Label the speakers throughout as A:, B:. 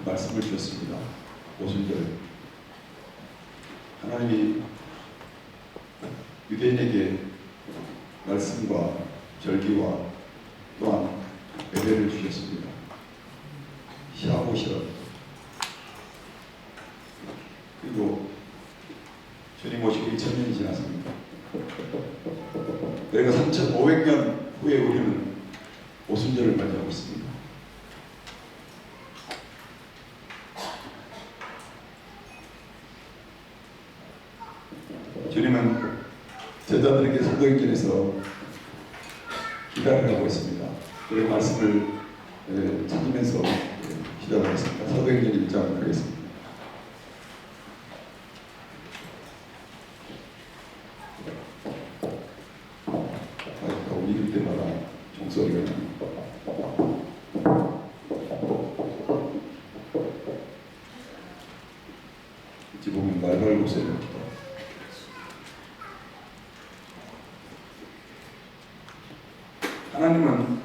A: 말씀을 주셨습니다. 오순절 하나님이 유대인에게 말씀과 절기와 또한 예배를 주셨습니다. 샤보시라. 그리고 주님 오시고 2000년이 지났습니다. 그러니까 3500년 후에 우리는 오순절을 맞이하고 있습니다. 주님은 제자들에게 사도행전에서 기다를 하고 있습니다. 그 말씀을 찾으면서 시작하겠습니다. 사도행전 1장 하겠습니다. 읽을 때마다 종소리가 납니다. 이제 보면 말발굽소리입니다. 하나님은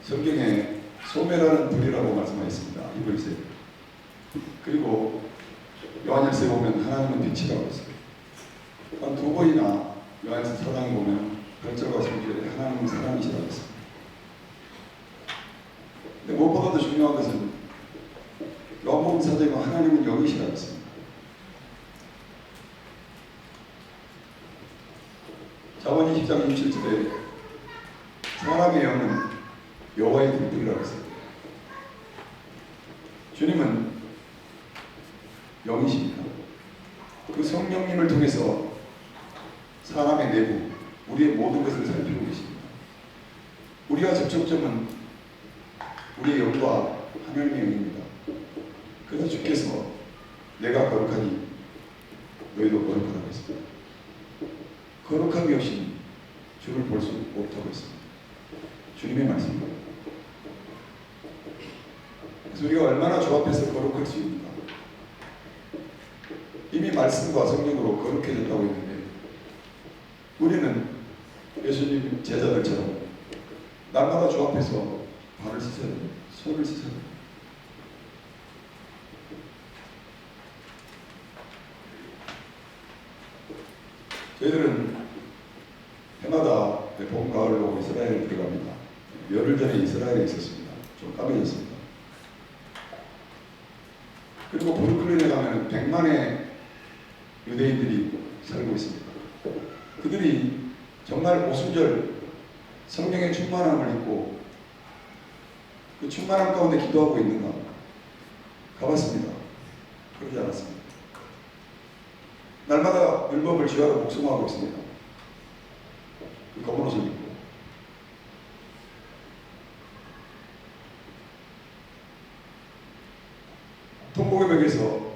A: 성경에 소매라는 불이라고 말씀하셨습니다. 이글세. 그리고 요한일서에 보면 하나님은 빛이라고 했어요. 한 두 번이나 요한일서 사장에 보면 별자가 성경에 하나님은 사랑이시라고 했습니다. 근데 무엇보다도 중요한 것은 요한복음 4장에 하나님은 영이시라고 했습니다. 자문 20장 27절에 사람의 영은 여호와의 등불이라고 했습니다. 주님은 영이십니다. 그 성령님을 통해서 사람의 내부, 우리의 모든 것을 살피고 계십니다. 우리와 접촉점은 우리의 영과 하나님의 영입니다. 그래서 주께서 내가 거룩하니 너희도 거룩하다고 했습니다. 거룩함이 없이 주를 볼 수 없다고 했습니다. 주님의 말씀입니다. 그래서 우리가 얼마나 주 앞에서 거룩할 수 있는가. 이미 말씀과 성령으로 거룩해졌다고 했는데 우리는 예수님 제자들처럼 날마다 주 앞에서 발을 씻어야 됩니다. 손을 씻어야 됩니다. 저희들은 해마다 봄, 가을로 이스라엘에 들어갑니다. 열흘 전에 이스라엘에 있었습니다. 좀 까매졌습니다. 그리고 브루클린에 가면 100만의 유대인들이 살고 있습니다. 그들이 정말 오순절 성령의 충만함을 입고 그 충만함 가운데 기도하고 있는가? 가봤습니다. 그러지 않았습니다. 날마다 율법을 지하로 복송하고 있습니다. 검은 옷을 입고. 통곡의 벽에서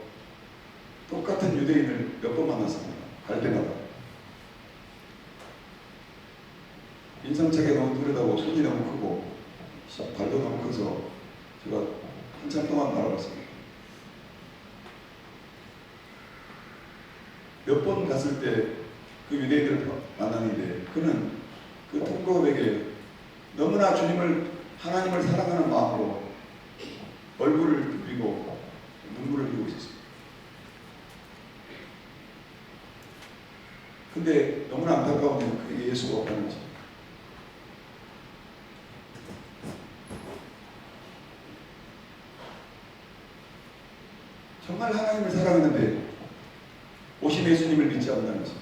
A: 똑같은 유대인을 몇 번 만났습니다. 갈 때마다. 인상착에 너무 뚜렷하고 손이 너무 크고 발도 너무 커서 제가 한참 동안 바라봤습니다. 몇 번 갔을 때 그 유대인들을 만났는데 그는 그 통곡에게 너무나 주님을 하나님을 사랑하는 마음으로 얼굴을 부비고 눈물을 흘리고 있었습니다. 근데 너무나 안타까운 건 그게 예수가 없다는 거죠. 정말 하나님을 사랑하는데 오신 예수님을 믿지 않는다는 거죠.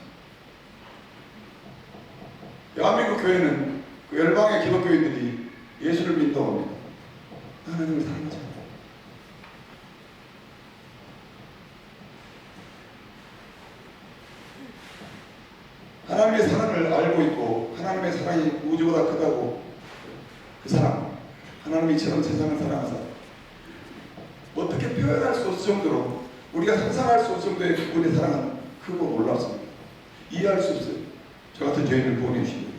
A: 대한민국 교회는 그 열방의 기독교인들이 예수를 믿다고 합니다. 하나님을 사랑하지 않아요. 하나님의 사랑을 알고 있고 하나님의 사랑이 우주보다 크다고 그 사랑, 하나님이 이처럼 세상을 사랑하사 어떻게 표현할 수 없을 정도로 우리가 상상할 수 없을 정도의 그분의 사랑은 크고 놀랍습니다. 이해할 수 없어요. 저 같은 죄인을 보내주신 거예요.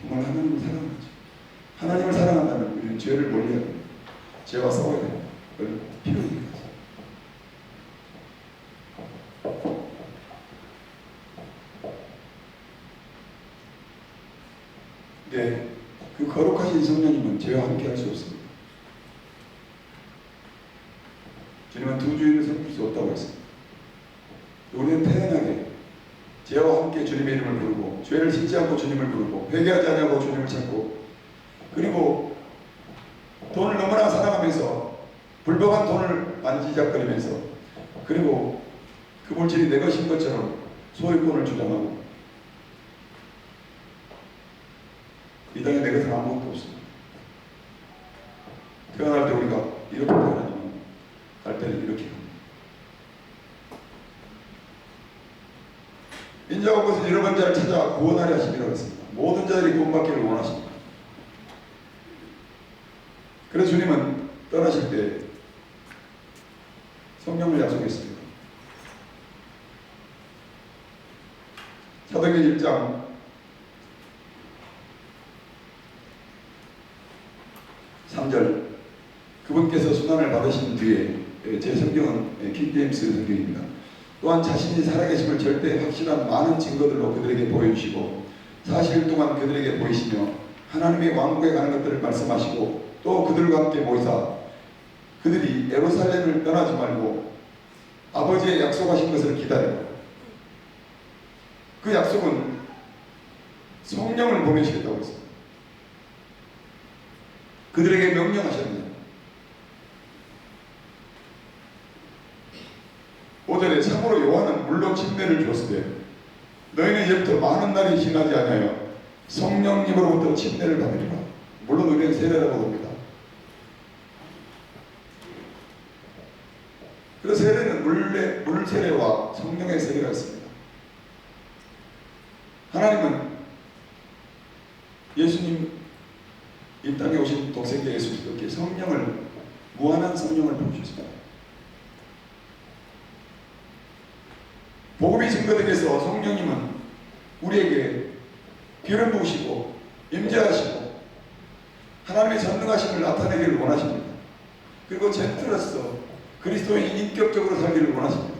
A: 정말 하나님을 사랑하죠. 하나님을 사랑한다면 우리는 죄를 멀리해야 됩니다. 죄와 싸워야 됩니다. 필요합니다. 근데 그런데 그 거룩하신 성령님은 죄와 함께 할 수 없습니다. 주님은 두 주인을 섬길 수 없다고 했습니다. 우리는 태연하게 죄와 함께 주님의 이름을 부르고 죄를 짓지 않고 주님을 부르고 회개하지 않냐고 주님을 찾고 그리고 돈을 너무나 사랑하면서 불법한 돈을 만지작거리면서 그리고 그 물질이 내 것인 것처럼 소유권을 주장하고 이 땅에 내 것은 아무것도 없습니다. 태어날 때 우리가 이렇게 태어나지만 갈 때는 이렇게 갑니다. 인자가 것은 잃어버린 자를 찾아 구원하려 하심이라고 했습니다. 모든 자들이 구원받기를 원하십니다. 그래서 주님은 떠나실 때 성령을 약속했습니다. 사도행전 1장 3절 그분께서 순환을 받으신 뒤에 제 성경은 킹제임스 성경입니다. 또한 자신이 살아계심을 절대 확실한 많은 증거들로 그들에게 보여주시고 40일 동안 그들에게 보이시며 하나님의 왕국에 가는 것들을 말씀하시고 또 그들과 함께 모이사 그들이 예루살렘을 떠나지 말고 아버지의 약속하신 것을 기다려 그 약속은 성령을 보내시겠다고 했습니다. 그들에게 명령하셨습니다. 5절에 참으로 요한은 물로 침례를 주었을 때 너희는 이제부터 많은 날이 지나지 아니하여 성령님으로부터 침례를 받으리라. 물론 우리는 세례라고 봅니다. 그래서 세례는 물 세례와 성령의 세례가 있습니다. 하나님은 예수님 이 땅에 오신 독생자 예수님께 성령을 무한한 성령을 보여주셨습니다. 복음이 증거되기위해서 성령님은 우리에게 기름 부으시고 임재하시고 하나님의 전능하심을 나타내기를 원하십니다. 그리고 젠틀로서 그리스도인 인격적으로 살기를 원하십니다.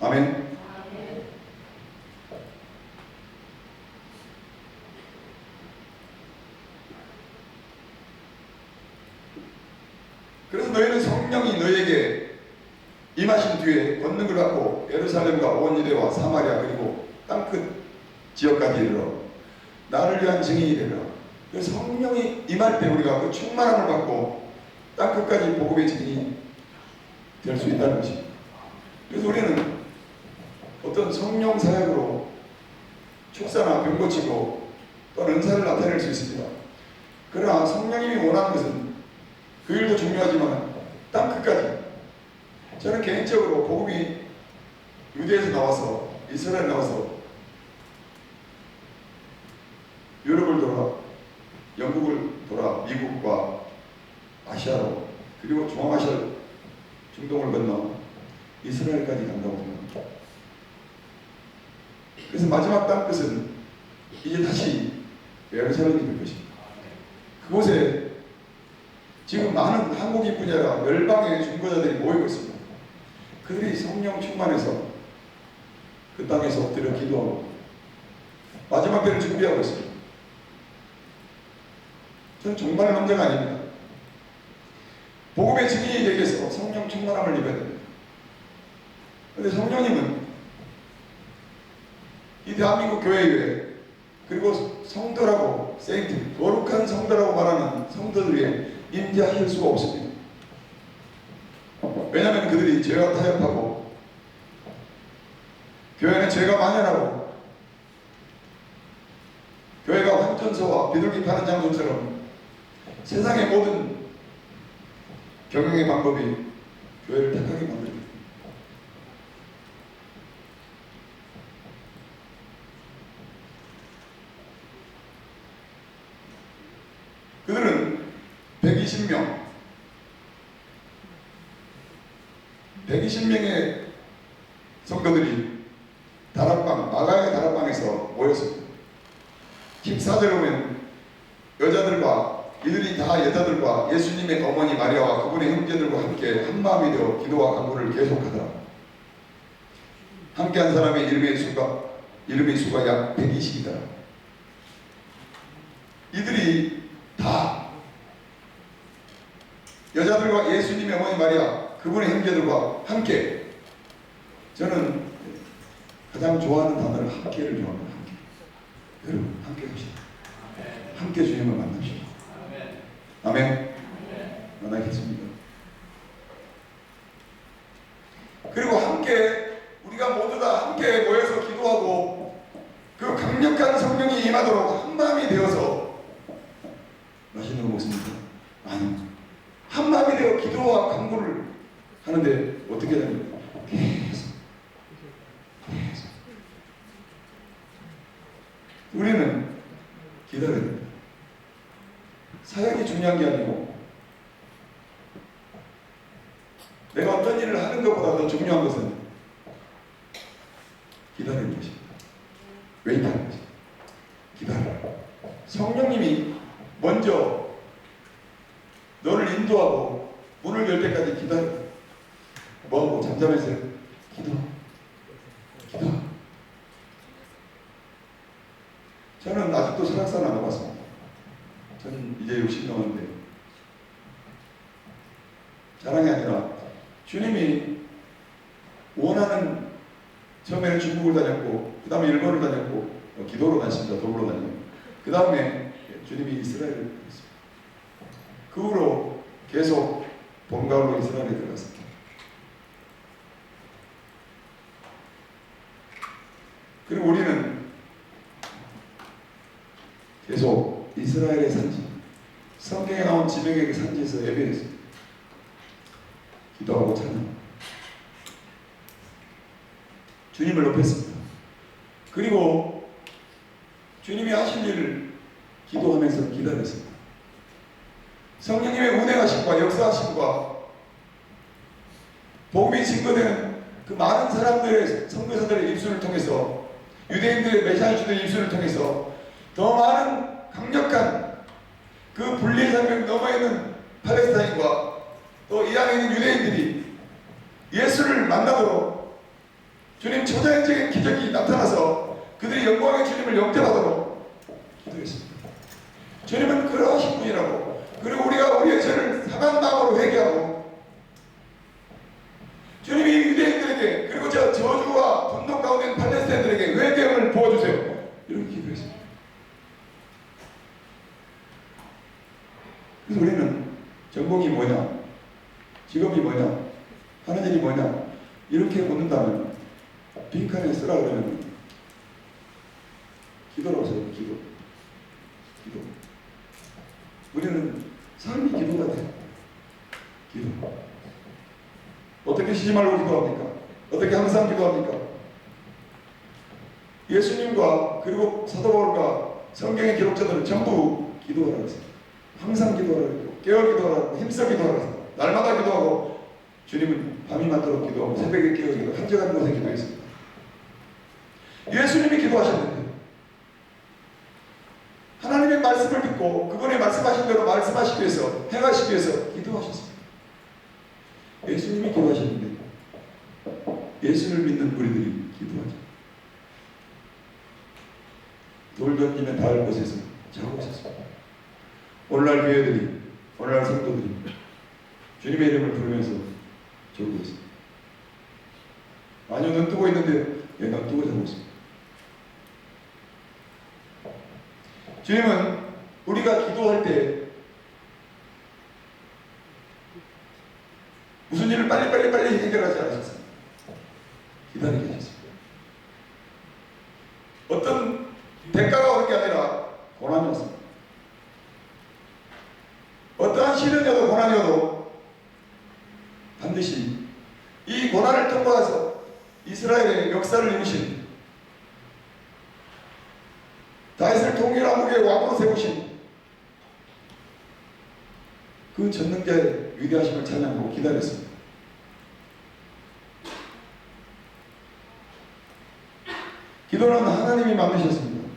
A: 아멘. 그래서 너희는 성령이 너희에게 임하신 뒤에 권능을 받고 예루살렘과 온 유대와 사마리아 그리고 땅끝 지역까지 이르러 나를 위한 증인이 되리라. 그래서 성령이 임할 때 우리가 그 충만함을 받고 땅끝까지 복음의 증인이 될 수 있다는 것입니다. 그래서 우리는 어떤 성령 사역으로 축사나 병 고치고 또는 은사를 나타낼 수 있습니다. 그러나 성령님이 원하는 것은 그 일도 중요하지만 땅끝까지 저는 개인적으로 복음이 유대에서 나와서 이스라엘 나와서 유럽을 돌아 영국을 돌아 미국과 아시아로 그리고 중앙아시아 중동을 건너 이스라엘까지 간다고 생각합니다. 그래서 마지막 땅끝은 이제 다시 예루살렘이 될 것입니다. 그곳에 지금 많은 한국인 분야가 열방의 중보자들이 모이고 있습니다. 그들이 성령 충만해서 그 땅에서 엎드려 기도하고 마지막 때를 준비하고 있습니다. 저는 정말 남자가 아닙니다. 복음의 증인이 되기 위해서 성령 충만함을 입어야 됩니다. 그런데 성령님은 이 대한민국 교회에 그리고 성도라고 세인트, 거룩한 성도라고 말하는 성도들 위해 임재하실 수가 없습니다. 왜냐하면 그들이 죄와 타협하고 교회는 죄가 만연하고 교회가 환전소와 비둘기 파는 장소처럼 세상의 모든 경영의 방법이 교회를 택하게 만듭니다. 그들은 120명의 성도들이 마가의 다락방에서 모였습니다. 14절에 보면 이들이 다 여자들과 예수님의 어머니 마리아와 그분의 형제들과 함께 한마음이 되어 기도와 간구를 계속하더라. 함께한 사람의 이름의 수가 약 120이더라. 그들이 다 여자들과 예수님의 어머니 마리아 그분의 형제들과 함께, 저는 가장 좋아하는 단어는 함께를 좋아합니다. 함께. 여러분 함께 합시다. 함께 주님을 만납시다. 아멘. 만나겠습니다. 그리고 함께 우리가 모두 다 함께 모여서 기도하고 그 강력한 성령이 임하도록 한마음이 되어서 맛있는 거 먹습니까? 아니, 한마음이 되어 기도와 간구를 하는데 어떻게 됩니까? 계속 우리는 기다려야 됩니다. 사역이 중요한 게 아니고 내가 어떤 일을 하는 것보다 더 중요한 것은 기다리는 것입니다. 웨이트하는 것입니다. 기다려. 성령님이 먼저 너를 인도하고 문을 열 때까지 기다려. 뭐하고 잠잠해서 기도. 저는 아직도 설악산 안 가봤습니다. 저는 이제 60 넘었는데 자랑이 아니라 주님이 원하는, 처음에는 중국을 다녔고 그 다음에 일본을 다녔고 기도로 다녔습니다. 도구로 다니고 그 다음에 주님이 이스라엘을 다녔습니다. 그 후로 계속 번가로 이스라엘에 들어갔습니다. 그리고 우리는 계속 이스라엘의 산지, 성경에 나온 지명의 산지에서 예배했습니다. 기도하고 찬양, 주님을 높였습니다. 그리고 주님이 하신 일을 기도하면서 기다렸습니다. 성령님의 운행하심과 역사하심과 복음이 증거되는 그 많은 사람들의, 선교사들의 입술을 통해서, 유대인들의 메시아주들의 입술을 통해서 더 많은 강력한 그 분리의 장벽 너머에 있는 팔레스타인과 또 이 안에 있는 유대인들이 예수를 만나도록 주님 초자연적인 기적이 나타나서 그들이 영광의 주님을 영접하도록 기도했습니다. 주님은 그러하신 분이라고. 그리고 우리가 우리의 죄를 상한 마음으로 회개하고 주님이 유대인들에게, 그리고 저 저주와 분노 가운데 있는 팔레스타인들에게 회개를 부어주세요. 이렇게 기도했습니다. 그래서 우리는 전공이 뭐냐, 직업이 뭐냐, 하는 일이 뭐냐 이렇게 묻는다면 빈칸에 쓰라 그러면 기도라고 써요. 기도. 우리는 삶이 기도가 돼요. 기도. 어떻게 쉬지 말고 기도합니까? 어떻게 항상 기도합니까? 예수님과 그리고 사도 바울과 성경의 기록자들은 전부 기도하라고 했어요. 항상 기도하라고 했고, 깨어 기도하라고, 힘써 기도하라고 했어요. 날마다 기도하고, 주님은 밤이 맞도록 기도하고 새벽에 깨어 기도, 한적한 곳에 기도했습니다. 예수님이 기도하셨는데 하나님의 말씀을 듣고 그분의 말씀하신 대로 말씀하시기 위해서, 행하시기 위해서 기도하셨습니다. 예수님이 기도하셨는데 예수를 믿는 우리들이 기도하죠. 돌 던지면 닿을 곳에서 자고 있었습니다. 오늘날 교회들이, 오늘날 성도들이 주님의 이름을 부르면서 졸고 있습니다. 아니요, 눈 뜨고 있는데 눈 뜨고 자고 있습니다. 주님은 우리가 기도할 때 무슨 일을 빨리 해결하지 않으셨습니다. 기다리게 하셨습니다. 어떤 대가가 오는 게 아니라 고난이 왔습니다. 어떠한 시련이어도 고난이어도 반드시 이 고난을 통과해서 이스라엘의 역사를 이루신, 다윗을 통일왕국의 왕으로 세우신 그 전능자의 위대하심을 찬양하고 기다렸습니다. 기도는 하나님이 만드셨습니다.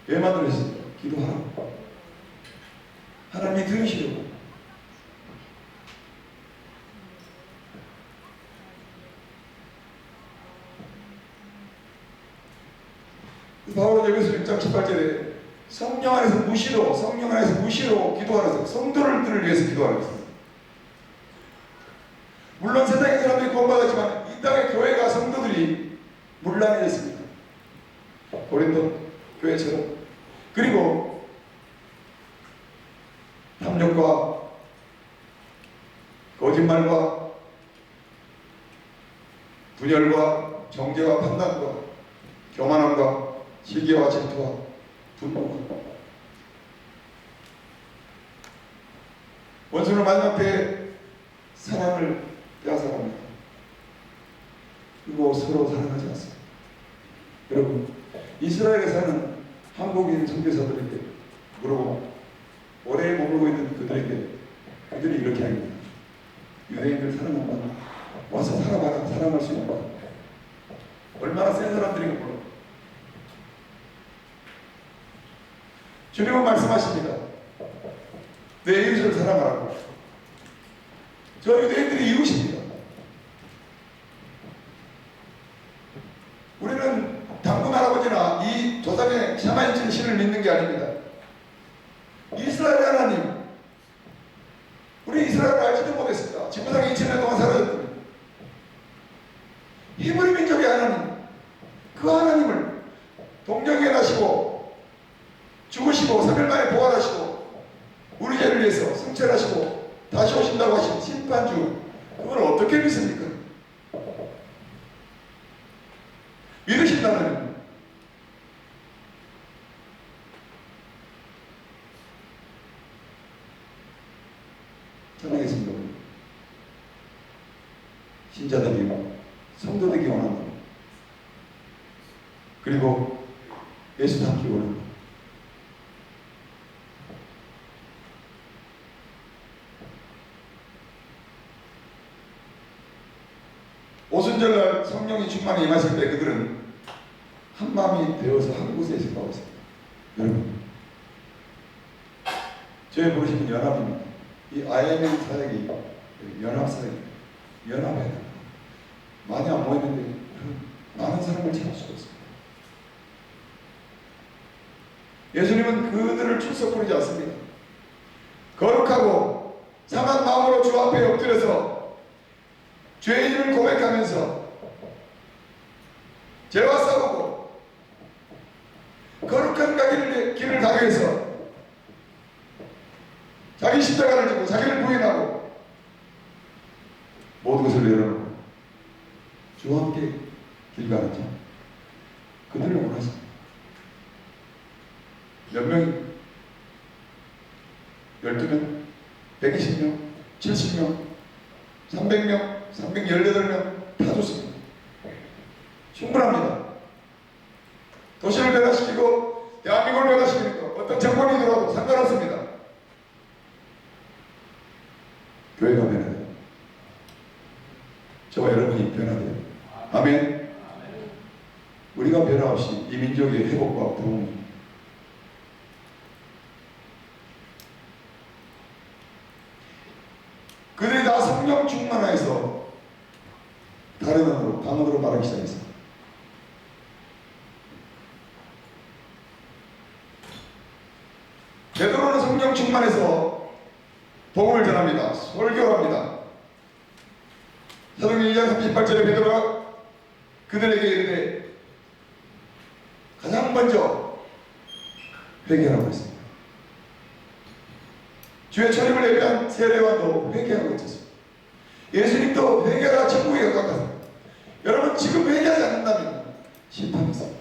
A: 왜 만드셨습니까? 기도하라고. 하나님이 들으시려고. 바울은 에베소 1장 18절에 성령 안에서 무시로 기도하는 것은 성도들을 위해서 기도하는 것입니다. 물론 세상의 사람들이 구원받았지만 이 땅의 교회가 성도들이 문란해졌습니다. 고린도 교회처럼. 그리고 탐욕과 거짓말과 분열과 정죄와 판단과 교만함과 시기와 질투와 분노가 원수는 마지막 때에 사랑을 빼앗아갑니다. 그리고 서로 사랑하지 않습니다. 여러분, 이스라엘에 사는 한국인 선교사들에게 물어보면 오래 머물고 있는 그들에게 그들이 이렇게 합니다. 유대인들 사랑한다. 와서 살아봐라. 사랑할 수 있는 거. 얼마나 센 사람들인가 몰라. 주님은 말씀하십니다. 내 이웃을 사랑하라고. 저 유대인들이 이웃입니다. 우리는 당군 할아버지나 이 조상의 샤마니즘 신을 믿는 게 아닙니다. 이스라엘 하나님, 우리 이스라엘을 알지도 못했습니다. 지구상에 2000년 동안 살아졌더니 히브리 민족의 하나님, 그 하나님을 동정해 나시고 죽으시고 3일 만에 부활하시고 우리 죄를 위해서 승천하시고 다시 오신다고 하신 심판주, 그걸 어떻게 믿습니까? 믿으신다면 찬양했습니다. 신자들이 성도되기 원한다. 그리고 예수 닮기 원한다. 오순절날 성령이 충만히 임하실 때 그들은 한 마음이 되어서 한 곳에 있었다고 했습니다. 여러분, 저희 부르시는 연합입니다. 이 IMN 사역이 연합사역입니다. 연합해야 됩니다. 많이 안 모이는데 많은 사람을 찾을 수가 있습니다. 예수님은 그들을 출석 부르지 않습니다. 거룩하고 상한 마음으로 주 앞에 엎드려서 죄인을 고백하면서 죄와 싸우고 거룩한 길을 가기 위해서 자기 십자가를 지고 자기를 부인하고 모든 것을 내려놓고 주와 함께 길 가는 자, 그들을 원하십니다. 몇 명이? 12명? 120명? 70명? 300명? 318명? 다 좋습니다. 충분합니다. 도시를 변화시키고 대한민국을 변화시키는 것, 어떤 정권이 들어와도 상관없습니다. 교회가 변화돼요. 저와 여러분이 변화돼요. 아멘. 우리가 변화 없이 이 민족의 회복과 부흥, 그들이 다 성령 충만하여서 다른 언어로, 방언으로 말하기 시작했습니다. 베드로는 성령 충만해서 복음을 전합니다. 설교를 합니다. 사도행전 2장 38절에 베드로가 그들에게 이르되 가장 먼저 회개하라고 했습니다. 주의 초림을 예비한 세례와도 회개하고 있었습니다. 예수님도 회개하라 천국에 가깝다. 여러분, 지금 회개하지 않는다면 심판이 있습니다.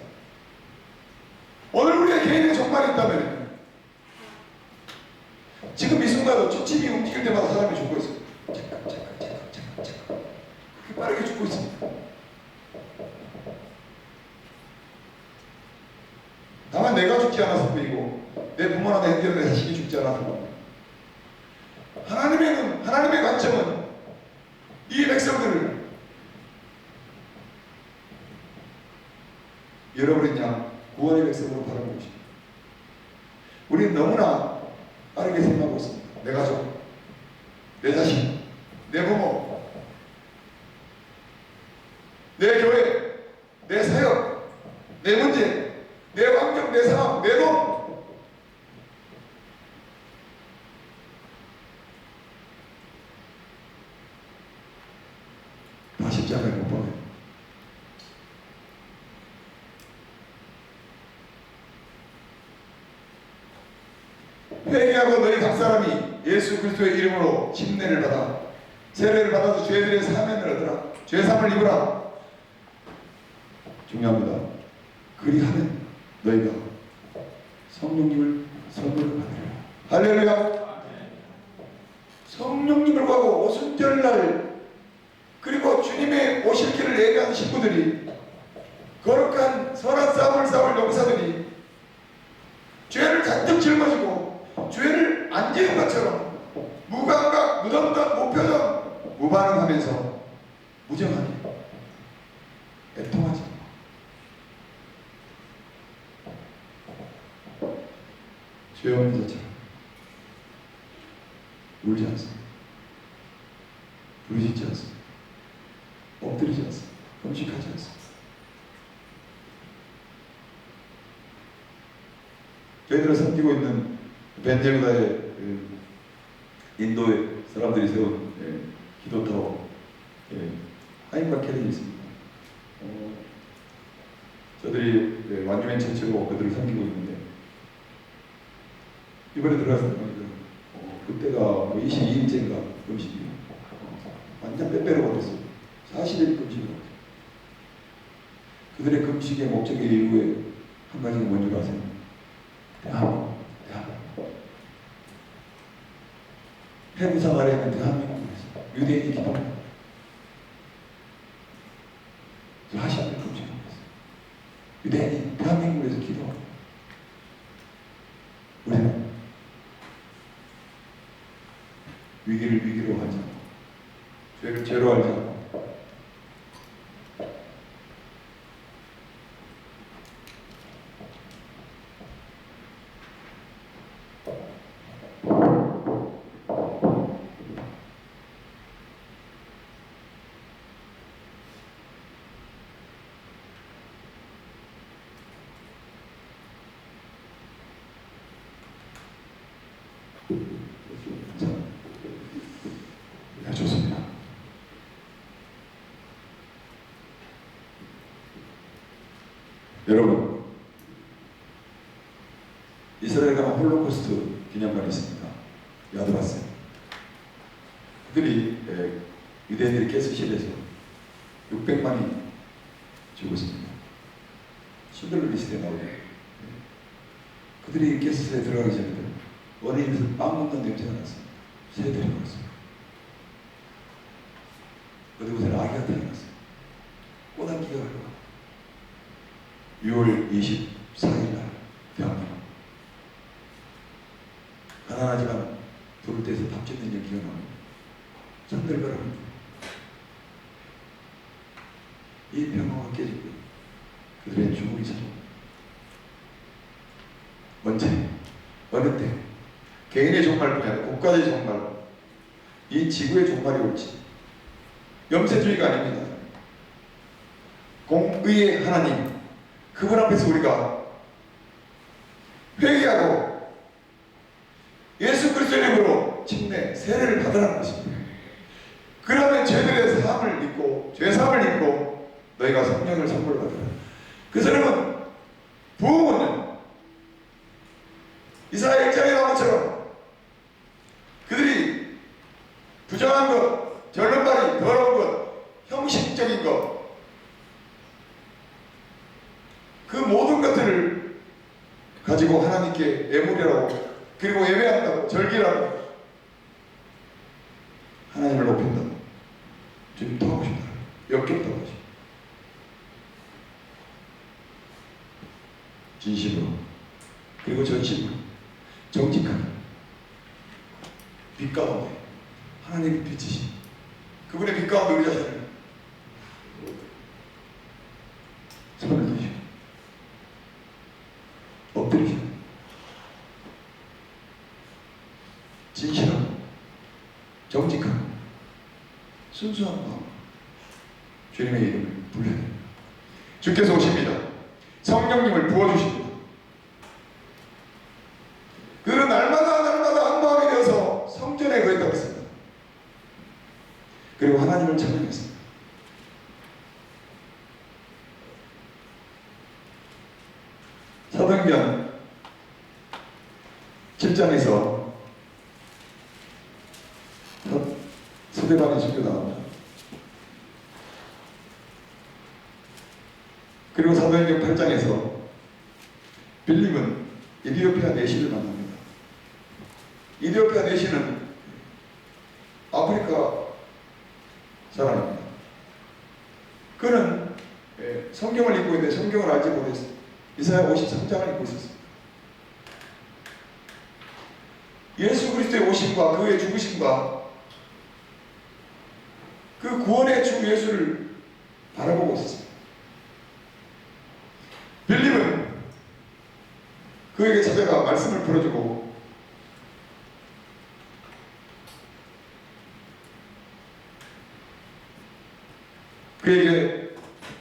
A: 오늘 우리의 개인의 종말이 있다면 지금 이 순간도 초침이 움직일 때마다 사람이 죽고 있습니다. 잠깐 그렇게 빠르게 죽고 있습니다. 다만 내가 죽지 않아서 뿐이고 내 부모나 내 형제나 내 자식이 죽지 않아서 뿐입니다. 하나님의 관점은 이 백성들을 잃어버린 양 구원의 백성으로 바라보고 있습니다. 우리는 너무나 빠르게 생각하고 있습니다. 내 가족, 내 자식, 내 부모, 내 교회, 내 사역, 내 문제, 내 환경, 내 상황, 내 돈, 다 십자가에 못 박아요. 회개하고 너희 각 사람이 예수 그리스도의 이름으로 침례를 받아 세례를 받아서 죄들의 사면을 얻으라. 죄사함을 입으라. 중요합니다. 그리하면 너희가 성령님을 선물을 받으라. 할렐루야. 성령님을 구하고 오순절날 그리고 주님의 오실 길을 예배하는 신부들이 거룩한 선한 싸움을 싸울 용사들이 죄를 잔뜩 짊어지고 죄를 안 지은 것처럼 무감각, 무덤덤, 무표정, 무반응하면서 무정하게 애통하지 죄 없는 자처럼 울지 않습니다. 부르짖지 않습니다. 엎드리지 않습니다. 금식하지 않습니다. 저희들을 섬기고 있는 벤제구다의 인도의 사람들이 세운 기도타워 하임과 캐린이 있습니다. 저들이 완주맨 처치로 그들을 섬기고 있는데 이번에 들어갔을 때 그때가 22일째인가 금식이 완전 빼빼로 걸렸어요. 40일 금식을 하죠. 그들의 금식의 목적의 이유에 한 가지가 뭔지 아세요? 대한민국. 해부상 아래 있는 대한민국에서 유대인이 기도합니다. 40일 금식을 했어요. 유대인이 대한민국에서 기도합니다. 우리는 위기를 위기로 하지 않고 죄를 죄로 알지 않고 자, 좋습니다. 여러분, 이스라엘 가면 홀로코스트 기념관이 있습니다. 야드바스. 그들이 유대인들이 가스실에서 600만이 죽었습니다. 신들러 리스트에 나오네요. 그들이 가스실에 들어가기 전에 원인에서 빵 먹는 냄새가 났습니다. 새들이 먹었어요. 어디 곳에 아기가 태어났어요. 꼬담기가 흘러가고 6월 24일 날 대한민국 가난하지만 부를 때에서 밥 짓는 얘기가 나옵니다. 산들바람입니다. 이 평화가 깨지고 그들의 죽음이 찾아옵니다. 언제? 어느 때? 개인의 종말뿐이 아니라 국가의 종말, 이 지구의 종말이 올지. 염세주의가 아닙니다. 공의의 하나님, 그분 앞에서 우리가 회개하고 예수 그리스도의 이름으로 침례, 세례를 받으라는 것입니다. 그러면 죄들의 사함을 입고 죄사함을 입고 너희가 성령을 선물 받으라. 그 사람은 부흥은 이사야 1장에 나온 것처럼 그들이 부정한 것, 절름발이, 더러운 것, 형식적인 것, 그 모든 것들을 가지고 하나님께 예물이라고, 그리고 예배한다고, 절기라고, 하나님을 높인다고, 주님 더 하고 싶다, 역겹다고 하죠. 진심으로, 그리고 전심으로, 정직하게, 빛 가운데 하나님의 빛이신 그분의 빛 가운데 우리 자신을 손을 드시고 엎드리시고 진실하고 정직하고 순수한 마음 주님의 이름을 불러야 됩니다. 주께서 오십니다. 성령님을 부어주십니다. 그들은 날마다 한 마음이 되어서 성전에 거했다고 했습니다. 그리고 하나님을 찬양했습니다. 7장에서 스데반이 죽여나갑니다. 그리고 사도행전 8장에서 빌립은 이디오피아 내시를 만납니다. 이디오피아 내시는 아프리카 사람입니다. 그는 성경을 읽고 있는데 성경을 알지 못했어요. 이사야 53장을 읽고 있었습니다. 예수 그리스도의 오심과 그의 죽으심과 그 구원의 주 예수를 바라보고 있었습니다. 빌립은 그에게 찾아가 말씀을 풀어주고 그에게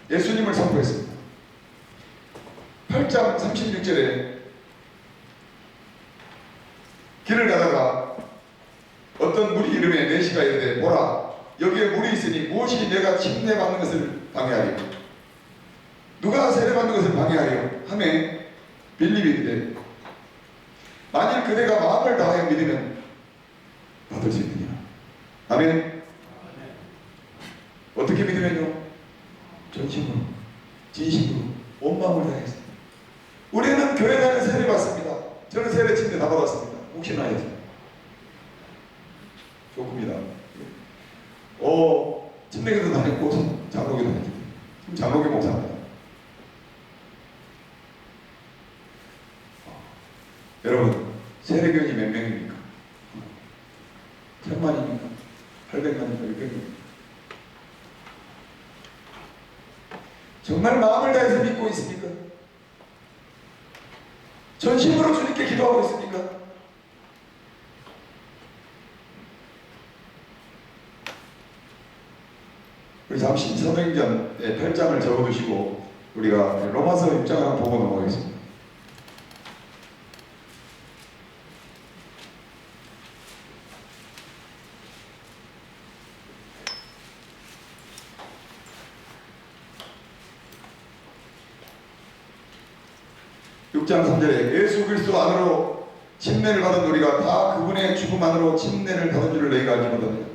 A: 예수님을 선포했습니다. 8장 36절에 길을 가다가 어떤 무리 이름에 내시가 이르되 보라 여기에 물이 있으니 무엇이 내가 침례받는 것을 방해하리요 누가 세례받는 것을 방해하리요 하매 빌립이 이르되 만일 그대가 마음을 다하여 믿으면 받을 수 있느니라. 아멘. 어떻게 믿으면요? 전심으로 진심으로 온 마음을 다해서. 우리는 교회 다니는 세례 받습니다. 저는 세례 침례 다 받았습니다. 혹시나 해서 좋습니다. 침례기도 다녔고 장로기도 다녔죠. 지금 장로기 목사입니다. 여러분 세례교인이 몇 명입니까? 1000만입니까? 800만입니까? 600만입니까? 정말 마음을 다해서 믿고 있습니까? 전심으로 주님께 기도하고 있습니까? 우리 잠시 사도행전의 8장을 적어두시고 우리가 로마서 6장을 보고 넘어가겠습니다. 장 3절에 예수 그리스도 안으로 침례를 받은 우리가 다 그분의 죽음 안으로 침례를 받은 줄을 너희가 알지 못하느냐.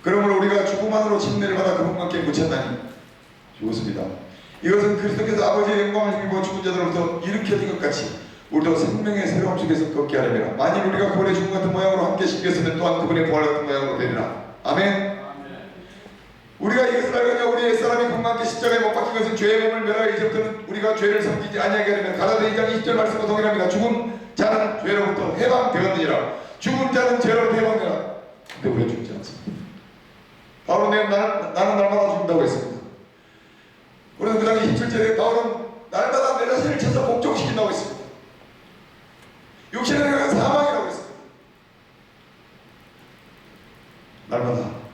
A: 그러므로 우리가 죽음 안으로 침례를 받아 그분과 함께 묻혔나니 죽었습니다. 이것은 그리스도께서 아버지의 영광을 입어 죽은 자들로부터 일으켜진 것 같이 우리도 생명의 새로움 속에서 걷게 하려니라. 만일 우리가 그분의 죽음 같은 모양으로 함께 씻겼으면 또한 그분의 부활 같은 모양으로 되리라. 아멘. 우리가 이것을 알거냐 우리 옛사람이 그분과 함께 십자가에 못 박힌 것은 죄의 몸을 멸하여 이제부터는 우리가 죄를 섬기지 아니하게 하려면 가라데 2장 20절 말씀과 동일합니다. 죽은 자는 죄로부터 해방되었느니라. 죽은 자는 죄로부터 해방되라. 근데 우리가 죽지 않습니다. 바로 나는 날마다 죽는다고 했습니다. 그래서 그 당시 17절에 바울은 날마다 내 자신을 쳐서 복종시킨다고 했습니다. 육신의 내가 사망이라고 했습니다. 날마다